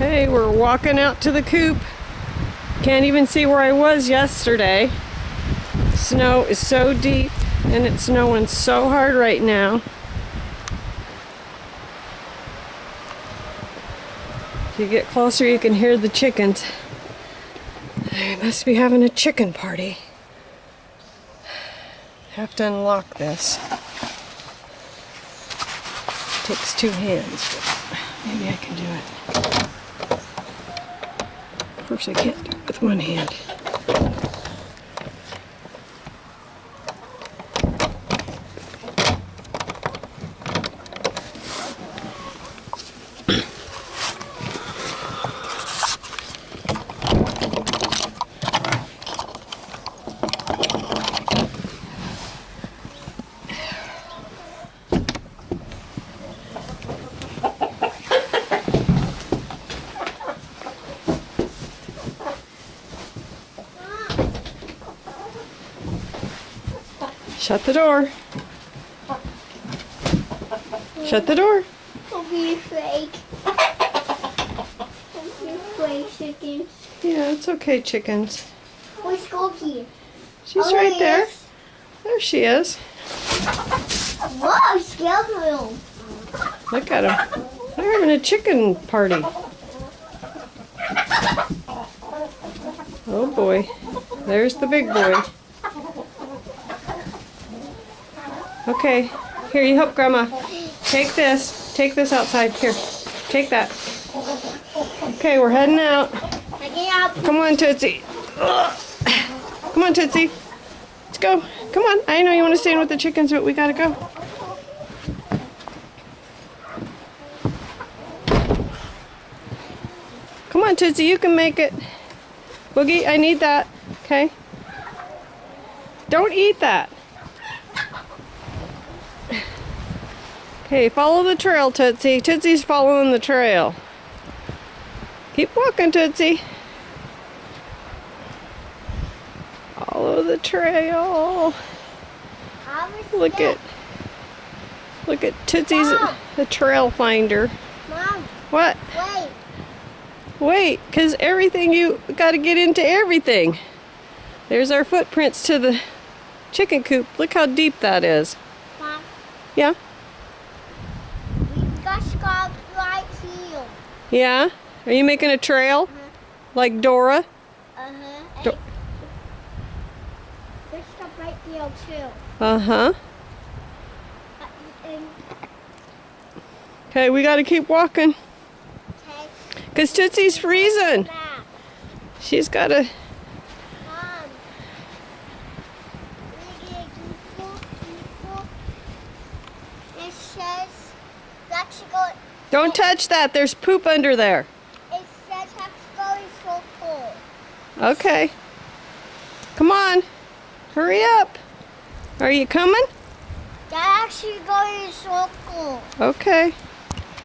Okay, we're walking out to the coop. Can't even see where I was yesterday. Snow is so deep and it's snowing so hard right now. If you get closer, you can hear the chickens. They must be having a chicken party. Have to unlock this. Takes two hands, but maybe I can do it. Of course, I can't do it with one hand. Shut the door. Shut the door. Don't be afraid. Don't be afraid, chickens. Yeah, it's okay, chickens. Where's Skulky? She's Oh, right there. yes. There she is. Whoa, skeleton. Look at them. They're having a chicken party. Oh boy. There's the big boy. Okay. Here, you help Grandma. Take this. Take this outside. Here. Take that. Okay, we're heading out. Come on, Tootsie. Ugh. Come on, Tootsie. Let's go. Come on. I know you want to stay in with the chickens, but we gotta go. Come on, Tootsie. You can make it. Boogie, I need that. Okay? Don't eat that. Okay, follow the trail, Tootsie. Tootsie's following the trail. Keep walking, Tootsie. Follow the trail. Look at Tootsie's a trail finder. Mom, What? wait. Wait, because everything, you got to get into everything. There's our footprints to the chicken coop. Look how deep that is. Mom, Yeah? we just got right here. Yeah? Are you making a trail? Like Dora? Uh-huh. Do- There's stuff right there, too. Uh-huh. And, Okay, we got to keep walking. okay. Because Tootsie's freezing. Back. She's got to... Mom. It says, let's go. Don't touch that. There's poop under there. It says let's go in circle. Okay. Come on. Hurry up. Are you coming? That actually go in circle. Okay.